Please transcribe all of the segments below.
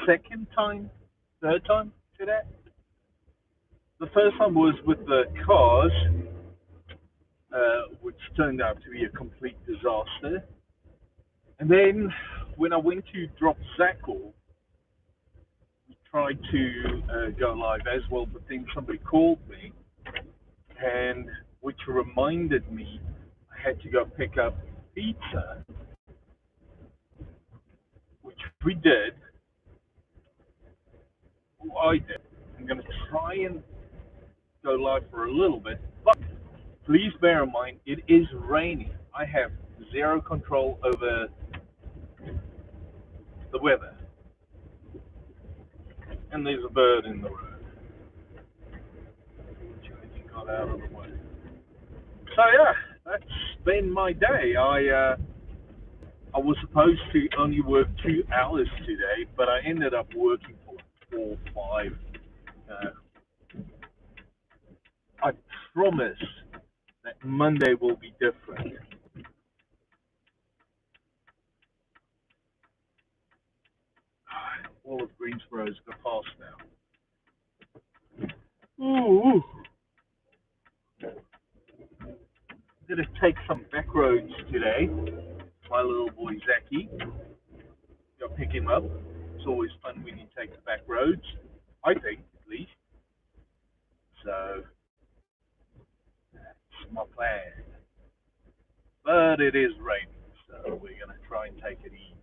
second time, third time today. The first time was with the cars, which turned out to be a complete disaster. And then when I went to drop Zach off, we tried to go live as well, but then somebody called me, and which reminded me I had to go pick up pizza, which we did. Well, I did. I'm going to try and go live for a little bit, but please bear in mind it is raining. I have zero control over the weather, and there's a bird in the road, which I think got out of the way. So yeah, that's been my day. I was supposed to only work 2 hours today, but I ended up working for 4, 5. I promise that Monday will be different. All of Greensboro's got past now. Ooh. Gonna take some back roads today. My little boy Zachy. Go pick him up. It's always fun when you take the back roads. I think, at least. So that's my plan. But it is raining, so we're gonna try and take it easy.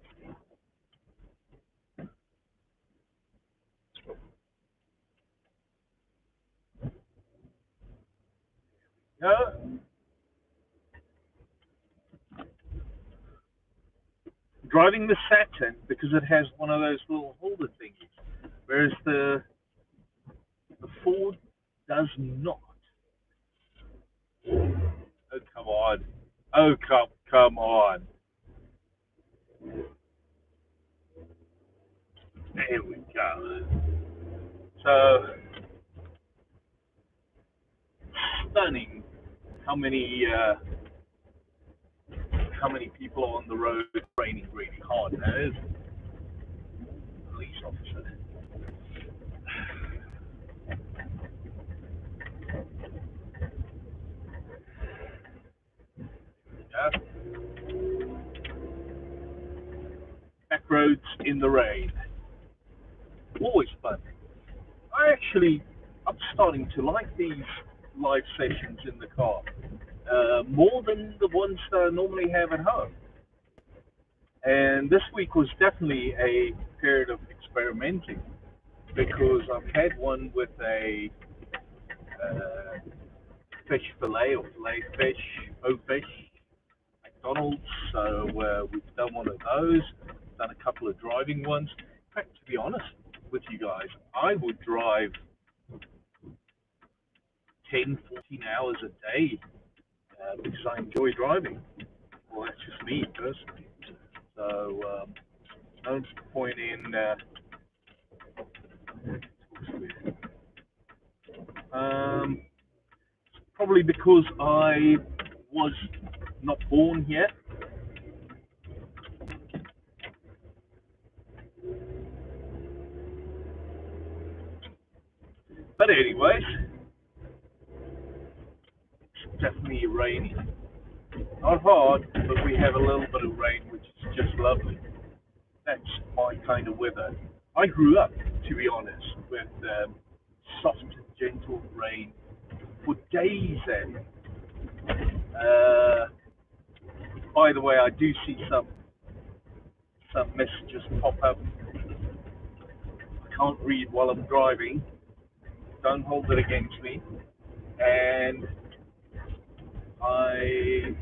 Yeah. Driving the Saturn because it has one of those little holder thingies, whereas the Ford does not. Oh come on! Oh come on! There we go. So stunning how many people are on the road raining really hard. There's a police officer. Yeah. Back roads in the rain. Always fun. I'm starting to like these live sessions in the car more than the ones that I normally have at home. And this week was definitely a period of experimenting because I've had one with a uh, fish fillet or fillet fish, O fish, McDonald's. So we've done one of those, done a couple of driving ones. In fact, to be honest with you guys, I would drive 10, 14 hours a day because I enjoy driving. Well, that's just me personally. So no point in um, probably because I was not born here. But anyways, it's definitely rainy. Not hard, but we have a little bit of rain, which is just lovely. That's my kind of weather. I grew up, to be honest, with soft, gentle rain for days. And by the way, I do see some messages pop up. I can't read while I'm driving. Don't hold it against me. And I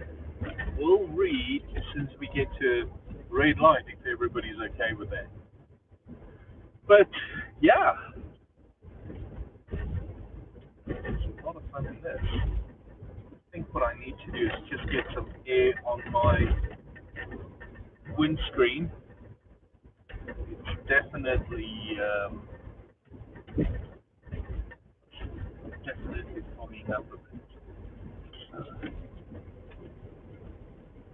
will read as soon as we get to red light if everybody's okay with that. But yeah, it's a lot of fun in this. I think what I need to do is just get some air on my windscreen. It's definitely fogging up a bit.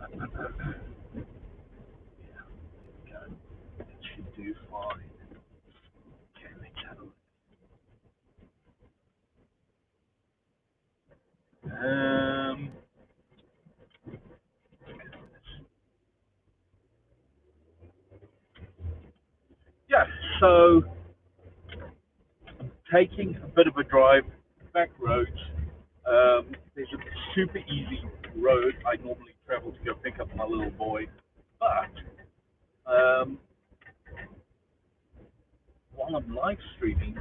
Yeah, there we go. It should do fine. So I'm taking a bit of a drive back roads. There's a super easy road I normally travel to go pick up my little boy, but while I'm live streaming,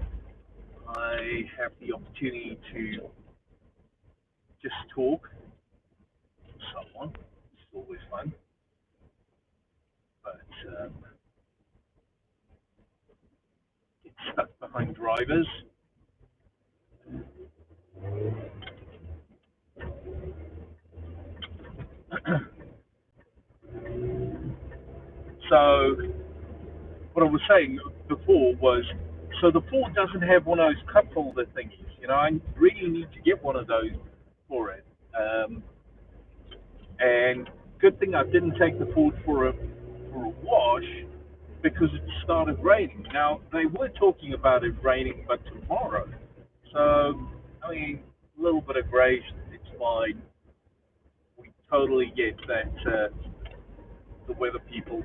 I have the opportunity to just talk to someone. It's always fun, but get stuck behind drivers. So what I was saying before was, so the Ford doesn't have one of those cup holder thingies. I really need to get one of those for it. And good thing I didn't take the Ford for a wash because it started raining. Now they were talking about it raining, but tomorrow. So I mean, a little bit of grace, it's fine. We totally get that the weather people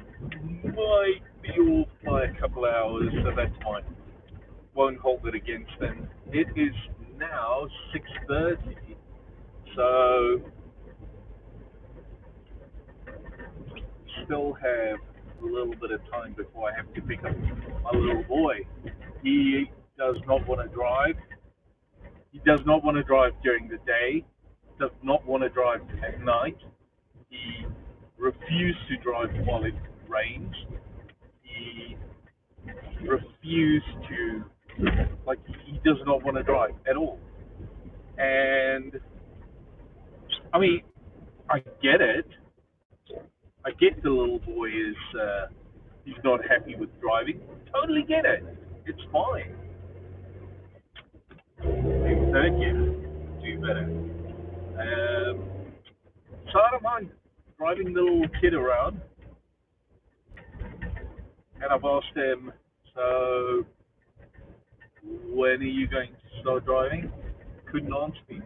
might be off by a couple hours, so that's fine. Won't hold it against them. It is now 6:30, so still have a little bit of time before I have to pick up my little boy. He does not want to drive. He does not want to drive during the day. Does not want to drive at night. He refused to drive while it rains. He refused to, like, he does not want to drive at all. And I mean, I get it. I get the little boy is he's not happy with driving. Totally get it. It's fine. In third year, do better. So I don't mind driving the little kid around, and I've asked him, so when are you going to start driving? Couldn't answer me.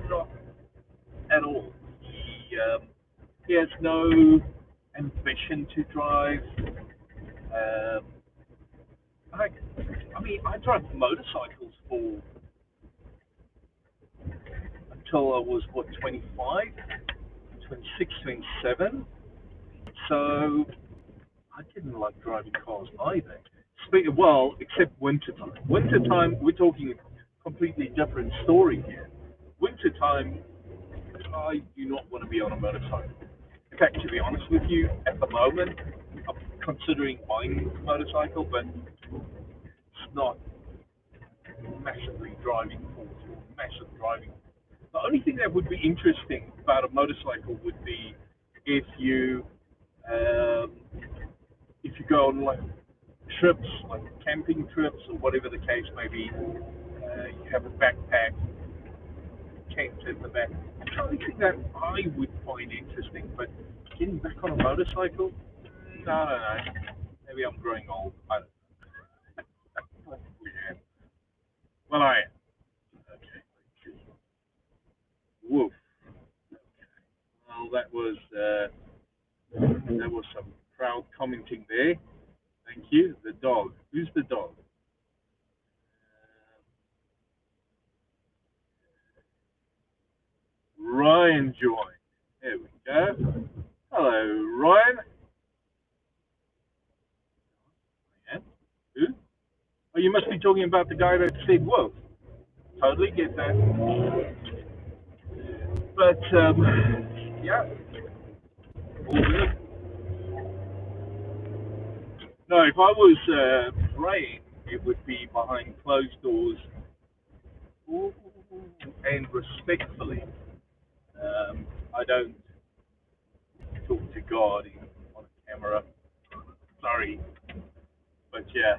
Not at all. He has no ambition to drive. Um, I, I mean, I drove motorcycles for until I was what 25, 26, 27. So I didn't like driving cars either. Well, except wintertime. Wintertime, we're talking a completely different story here. Wintertime, I do not want to be on a motorcycle. In fact, to be honest with you, at the moment, I'm considering buying a motorcycle, but it's not massively driving force or massive driving. The only thing that would be interesting about a motorcycle would be if you um, if you go on like trips, like camping trips or whatever the case may be. You have a backpack, tent in the back. That's the only thing that I would find interesting. But getting back on a motorcycle, no, no, no. Maybe I'm growing old. I don't know. Yeah. Well, I am. Okay. Woof. Well, that was some proud commenting there. Thank you. The dog. Who's the dog? Ryan joined. There we go. Hello, Ryan. Yeah. Who? Oh, you must be talking about the guy that said "whoa." Totally get that. But yeah, all good. No, if I was praying, it would be behind closed doors and respectfully. I don't talk to God on camera. Sorry, but yeah.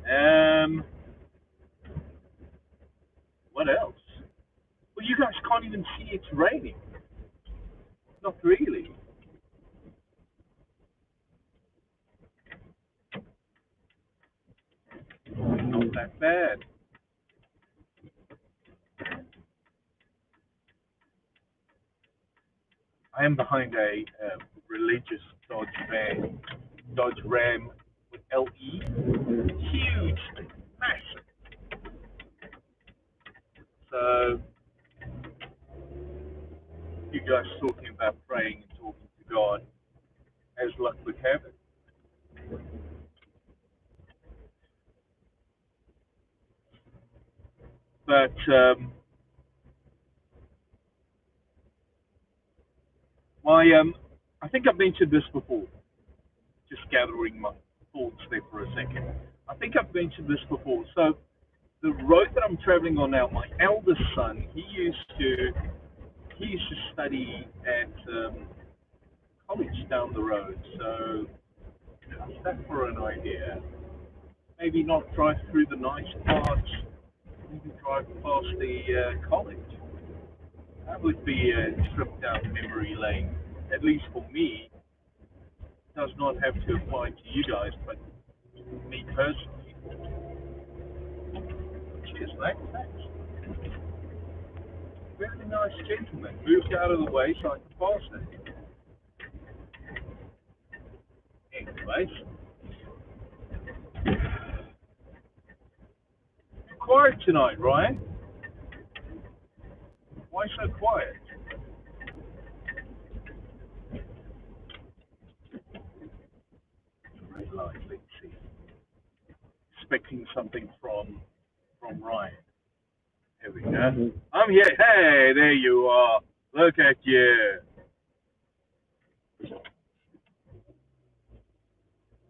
Um, what else? Well, you guys can't even see it's raining. Not really. Not that bad. I am behind a religious Dodge van. Dodge Ram with LE. Huge, massive. So you guys talking about praying and talking to God, as luck would have it. But my I think I've mentioned this before. Just gathering my thoughts there for a second. I think I've mentioned this before. So the road that I'm traveling on now, my eldest son, he used to study at college down the road. So how's that for an idea? Maybe not drive through the nice parts, maybe drive past the college. That would be a trip down memory lane. At least for me, does not have to apply to you guys, but me personally. Cheers, mate. Thanks. Very nice gentleman. Moved out of the way so I could pass it. Anyways, quiet tonight, Ryan. Why so quiet? Very likely. See, expecting something from Ryan. Here we go. I'm here. Hey, there you are. Look at you.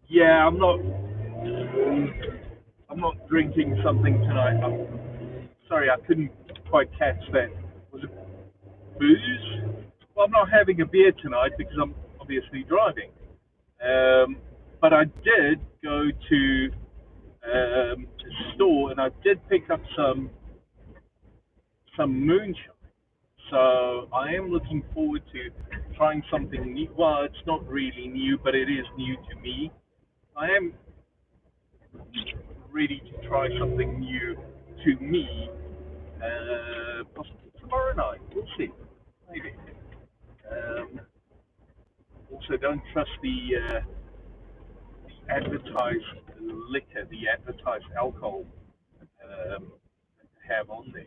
Yeah, I'm not drinking something tonight. I'm sorry, I couldn't quite catch that. Was it booze? Well, I'm not having a beer tonight because I'm obviously driving. Um, but I did go to the store and I did pick up some moonshine. So I am looking forward to trying something new. Well, it's not really new, but it is new to me. I am ready to try something new to me. Possibly tomorrow night. We'll see. Maybe. Um, Also, don't trust the advertised liquor, the advertised alcohol have on there.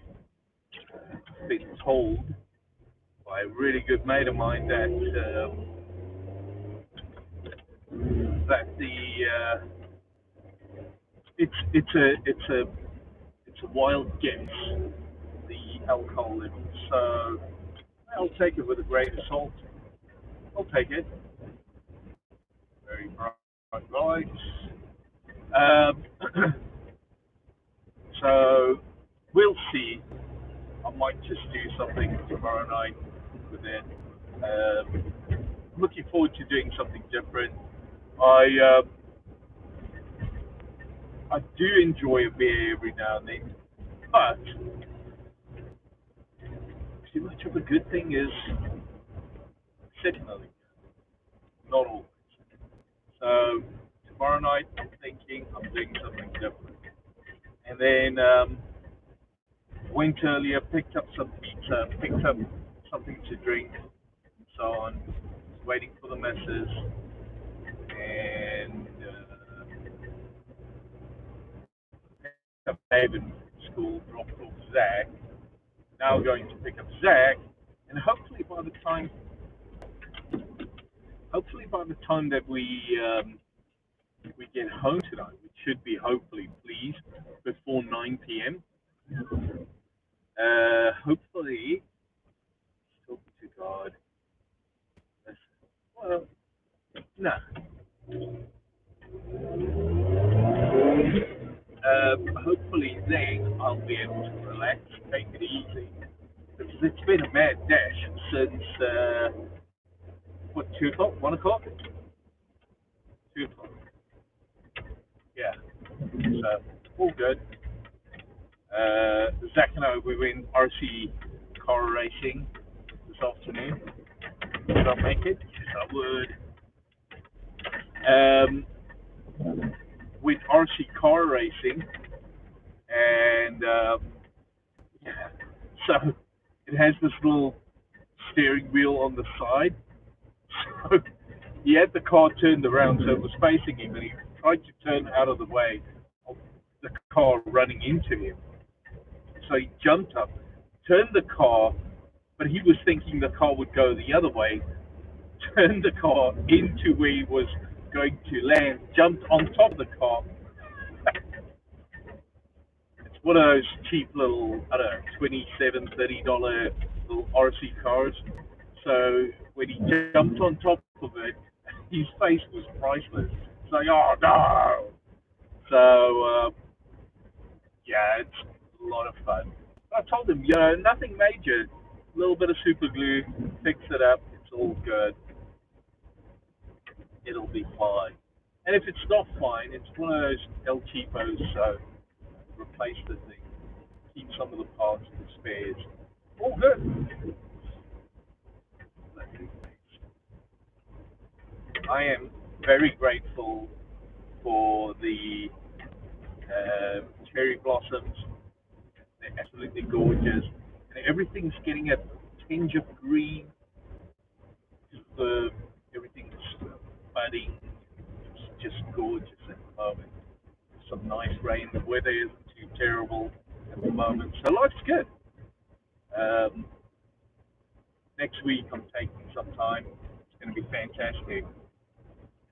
I've been told by a really good mate of mine that the it's a wild guess, the alcohol level. So I'll take it with a grain of salt. I'll take it. Very bright lights. Um, so we'll see. I might just do something tomorrow night with it. Um, I'm looking forward to doing something different. I I do enjoy a beer every now and then, but too much of a good thing is occasionally, not always. So tomorrow night, I'm thinking I'm doing something different. And then went earlier, picked up some pizza, picked up something to drink, and so on. Waiting for the missus, and picked up David from school, dropped off Zach. Now going to pick up Zach, and hopefully by the time that we get home tonight, which should be hopefully please before 9 p.m. Hopefully, talking to God. Well, no. Hopefully then I'll be able to relax, take it easy. Because it's been a mad dash since what 2 o'clock, 1 o'clock, 2 o'clock. Yeah. So all good. Zach and I we went RC car racing this afternoon. Would I make it? Yes, I would. With RC car racing, and yeah, so it has this little steering wheel on the side. So he had the car turned around so it was facing him, and he tried to turn out of the way of the car running into him. So he jumped up, turned the car, but he was thinking the car would go the other way, turned the car into where he was going to land, jumped on top of the car. It's one of those cheap little, I don't know, $27, $30 little RC cars. So when he jumped on top of it, his face was priceless. It's like, oh no! So yeah, it's a lot of fun. I told him, nothing major. A little bit of super glue, fix it up. It's all good. It'll be fine. And if it's not fine, it's one of those El Cheapos, so replace the thing, keep some of the parts and spares. All good. I am very grateful for the cherry blossoms. They're absolutely gorgeous. And everything's getting a tinge of green. Everything's budding. It's just gorgeous at the moment. Some nice rain. The weather isn't too terrible at the moment. So life's good. Um, Next week I'm taking some time. It's going to be fantastic.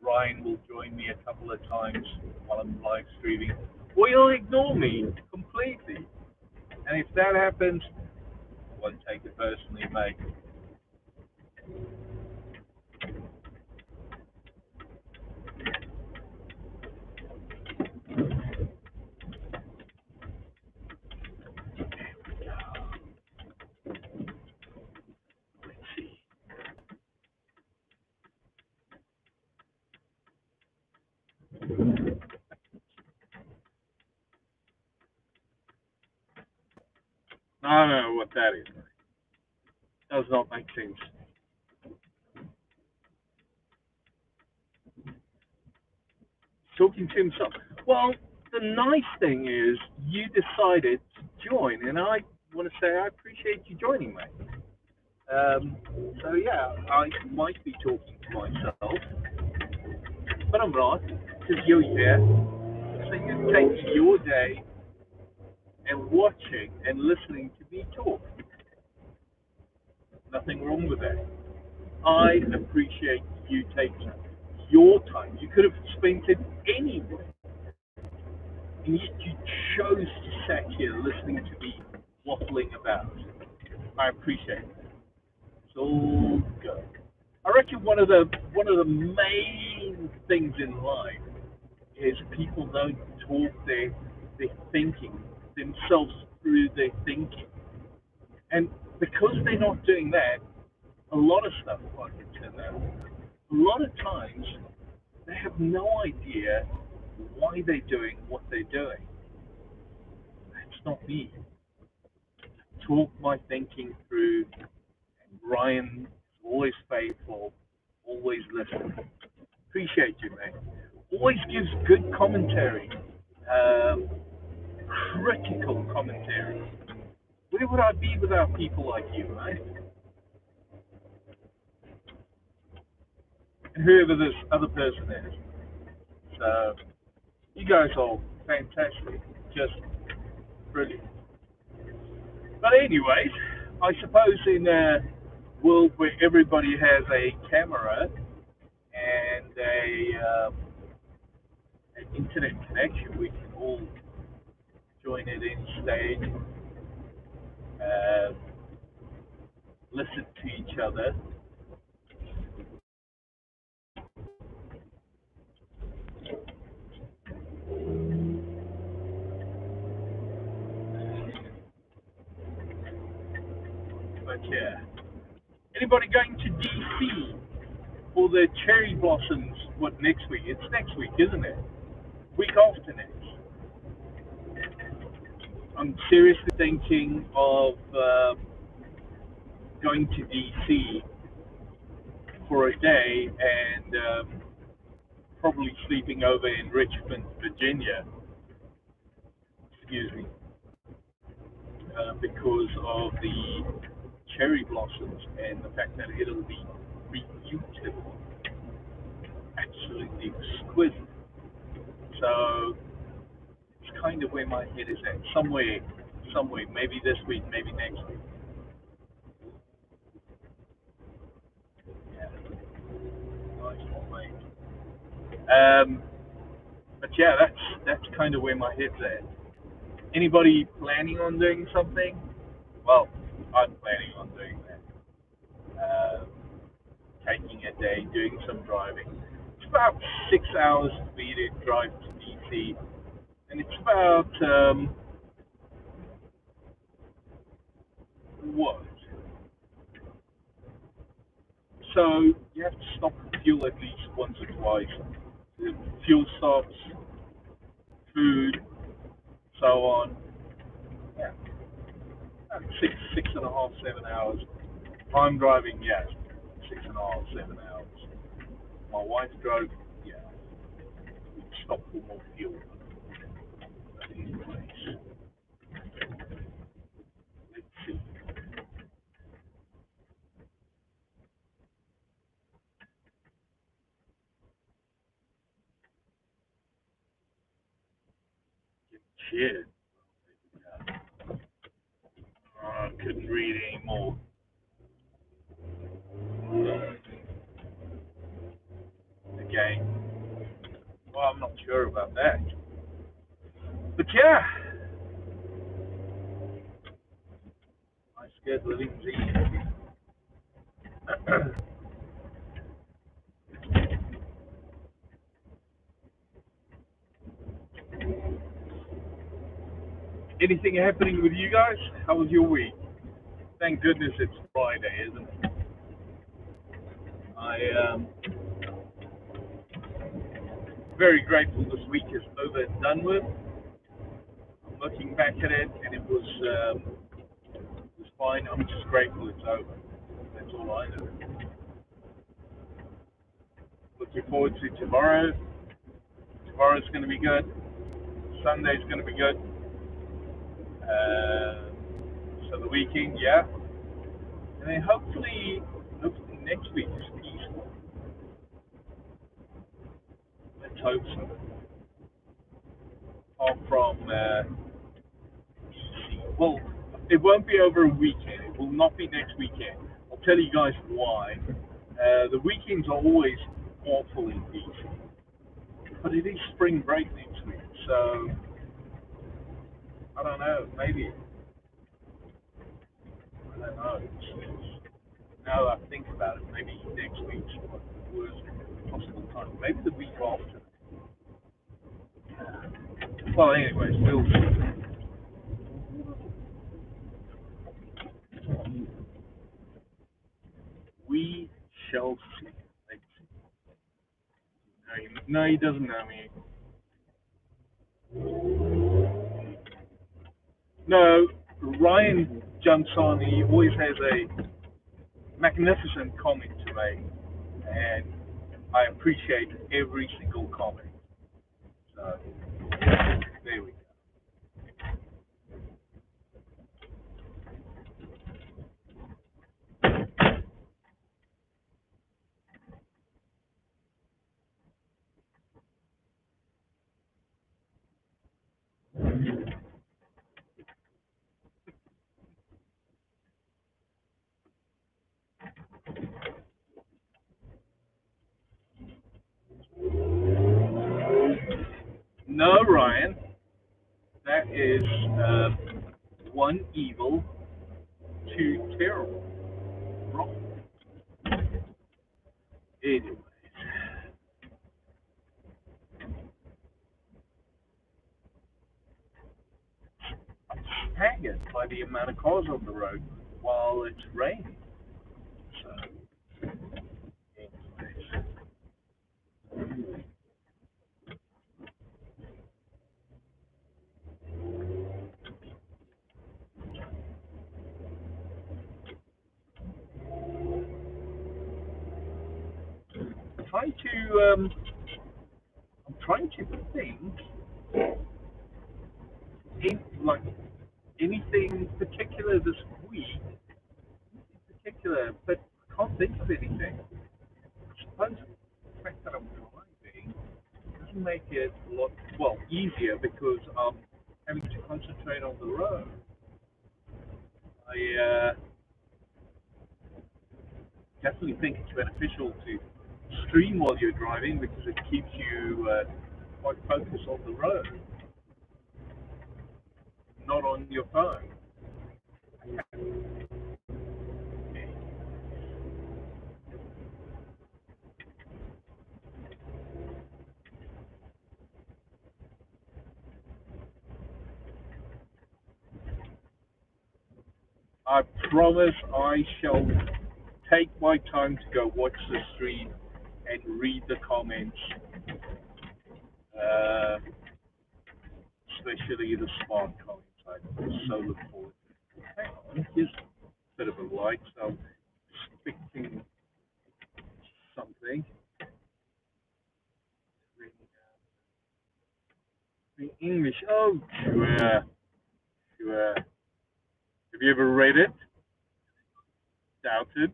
Ryan will join me a couple of times while I'm live streaming. Or he'll ignore me completely. And if that happens, I won't take it personally, mate. Let's see. I don't know what that is. Does not make sense. Talking to himself. Well, the nice thing is you decided to join, and I want to say I appreciate you joining, mate. Um, so yeah, I might be talking to myself, but I'm not because you're here. So you take your day and watching and listening to me talk. Nothing wrong with that. I appreciate you taking your time. You could have spent it anywhere, and yet you chose to sit here listening to me waffling about. I appreciate it. It's all good. I reckon one of the main things in life is people don't talk their thinking themselves through their thinking, and because they're not doing that, a lot of stuff like it turned out. A lot of times they have no idea why they're doing what they're doing. That's not me. Talk my thinking through. Ryan is always faithful, always listen. Appreciate you, man. Always gives good commentary, um, critical commentary. Where would I be without people like you, right? And whoever this other person is. So you guys are fantastic, just brilliant. But anyways, I suppose in a world where everybody has a camera and an internet connection, we can all join at any stage, uh, listen to each other. But yeah, anybody going to DC for the cherry blossoms? What next week? It's next week, isn't it? Week after next. I'm seriously thinking of going to DC for a day and probably sleeping over in Richmond, Virginia. Excuse me, because of the cherry blossoms and the fact that it'll be beautiful. with. So it's kind of where my head is at. Somewhere, maybe this week, maybe next week. Yeah, nice one, mate. But yeah, that's kind of where my head's at. Anybody planning on doing something? Well, I'm planning on doing that. Taking a day, doing some driving. It's about 6 hours for me to drive to DC, and it's about what? So you have to stop for fuel at least once or twice. Fuel stops, food, so on. Yeah, about 6.5, 7 hours. I'm driving, yes, 6.5, 7 hours. My wife drove, yeah, we stopped for more fuel. But anyways, let's see. Shit. I couldn't read anymore. Again. Well, I'm not sure about that. But yeah, I scared living easy. Anything happening with you guys? How was your week? Thank goodness it's Friday, isn't it? I am very grateful this week is over and done with. I'm looking back at it, and it was fine. I'm just grateful it's over. That's all I know. Looking forward to tomorrow. Tomorrow's going to be good. Sunday's going to be good. Uh, so the weekend, yeah, and then hopefully next week is peaceful. Let's hope so. Apart from well, it won't be over a weekend. It will not be next weekend. I'll tell you guys why. The weekends are always awful in DC, but it is spring break next week, so I don't know. Maybe I don't know. Now that I think about it, maybe next week's the worst possible time. Maybe the week after. Well, anyways, we'll see. We shall see. Let's see. No, he doesn't know me. No, Ryan jumps on. He always has a magnificent comment to make, and I appreciate every single comment. So there we go. No, Ryan, that is one evil, two terrible. Wrong. Anyway, staggered by the amount of cars on the road while it's raining. So, anyways, trying to I'm trying to think in like anything particular this week, particular, but I can't think of anything. I suppose the fact that I'm driving. make it a lot, well, easier because I'm having to concentrate on the road. I definitely think it's beneficial to stream while you're driving because it keeps you quite focused on the road, not on your phone. I promise I shall take my time to go watch the stream and read the comments, uh, especially the smart comments. I so look forward to it. Hang on, here's a bit of a light, so I'm expecting something. In English, oh, sure, sure. Have you ever read it? Doubted.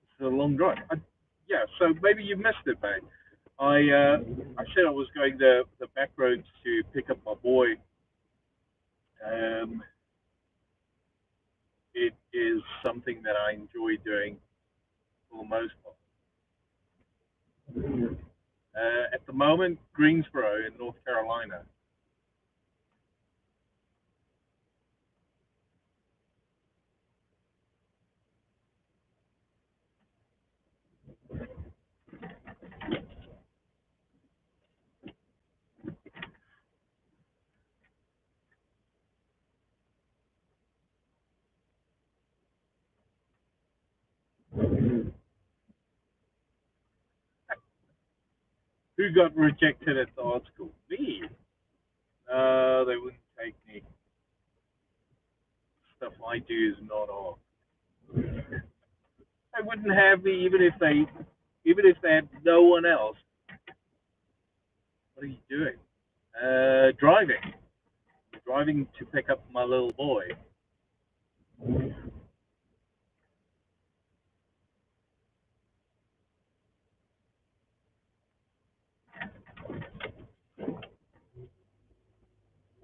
It's a long drive. Yeah, so maybe you missed it, mate. I said I was going the back roads to pick up my boy. Um, it is something that I enjoy doing for the most part. At the moment, Greensboro in North Carolina. Who got rejected at the art school? Me. They wouldn't take me. Stuff I do is not art. They wouldn't have me even if they had no one else. What are you doing? Driving to pick up my little boy.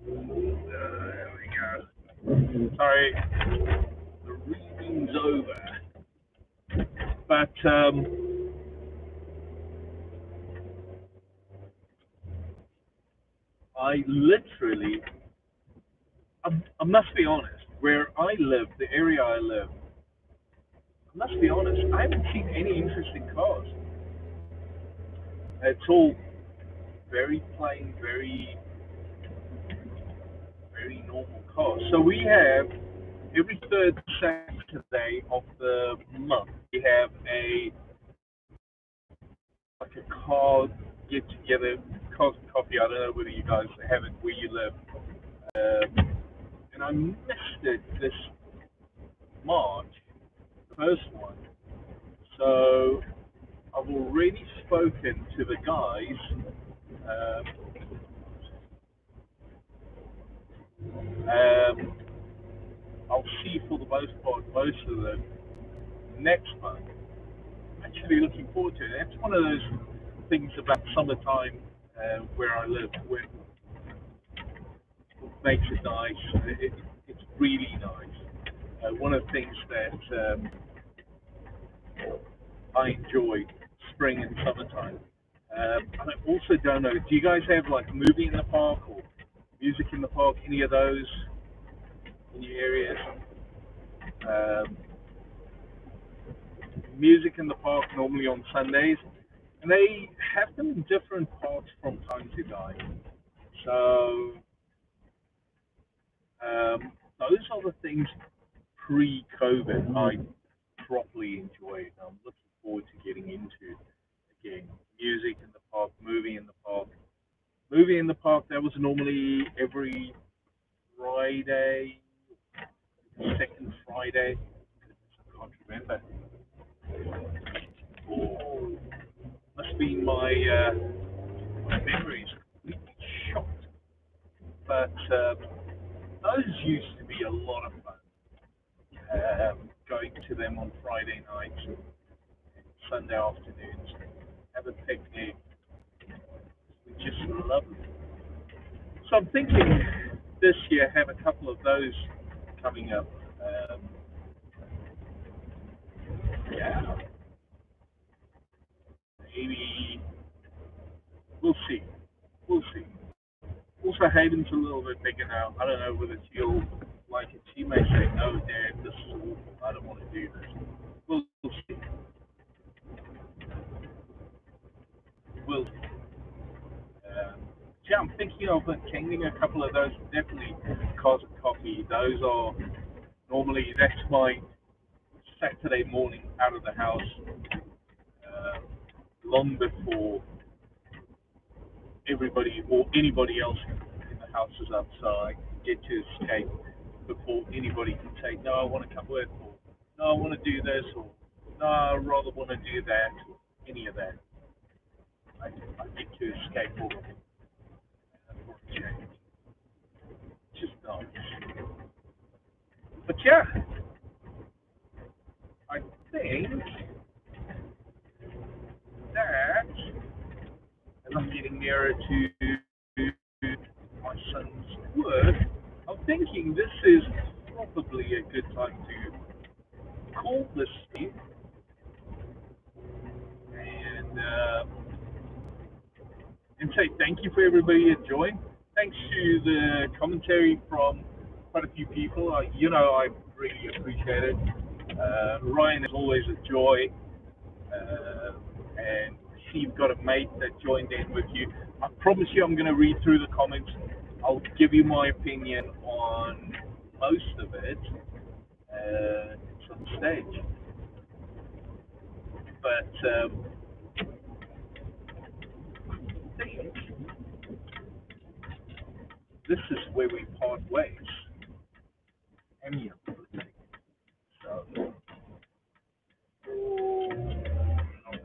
There we go. Sorry, the reading's over. But I literally, I must be honest, where I live, the area I live, I must be honest, I haven't seen any interesting cars. It's all very plain, very normal cars. So we have every third Saturday of the month, we have a like a car get together, coffee. I don't know whether you guys have it where you live. And I missed it this March, the first one. So I've already spoken to the guys. Um, I'll see for the most part most of them next month. I'm actually looking forward to it. That's one of those things about summertime where I live, where it makes it nice. It's really nice. One of the things that I enjoy spring and summertime. And I also don't know. Do you guys have like movie in the park or music in the park? Any of those in your areas? Um, music in the park normally on Sundays, and they have them in different parks from time to time. So those are the things pre-COVID I properly enjoyed. I'm looking forward to getting into again. Music in the park, movie in the park. Movie in the park, that was normally every Friday, second Friday. I can't remember. Oh, must be my memories completely shot. But those used to be a lot of fun. Going to them on Friday nights and Sunday afternoons. have a picnic. We just love it. So I'm thinking this year have a couple of those coming up. Um, yeah, maybe we'll see. We'll see. Also, Hayden's a little bit bigger now. I don't know whether she'll like it. She may say, "No, Dad, this is awful. I don't want to do this." We'll see. We'll. Yeah, I'm thinking of attending a couple of those. Definitely, Cosmic Coffee. Those are normally that's my Saturday morning out of the house, uh, long before everybody or anybody else in the house is up, so I get to escape before anybody can say, no, I want to come with, or no, I want to do this, or no, I rather want to do that, or any of that. I get to escape all of it for a change. Just nice. But yeah, I think that as I'm getting nearer to my son's work, I'm thinking this is probably a good time to call this Steve and say thank you for everybody that joined. Thanks to the commentary from quite a few people. I really appreciate it. Ryan is always a joy. And see you've got a mate that joined in with you. I promise you I'm going to read through the comments. I'll give you my opinion on most of it at some stage. But I think this is where we part ways. Anyhow, so, oh,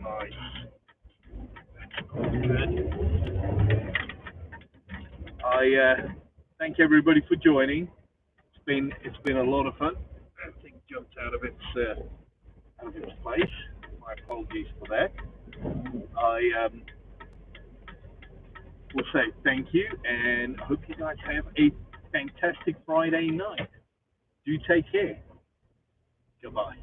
nice. Good. I thank everybody for joining. It's been a lot of fun. I think jumped out of its place. My apologies for that. I will say thank you, and I hope you guys have a fantastic Friday night. Do take care. Goodbye.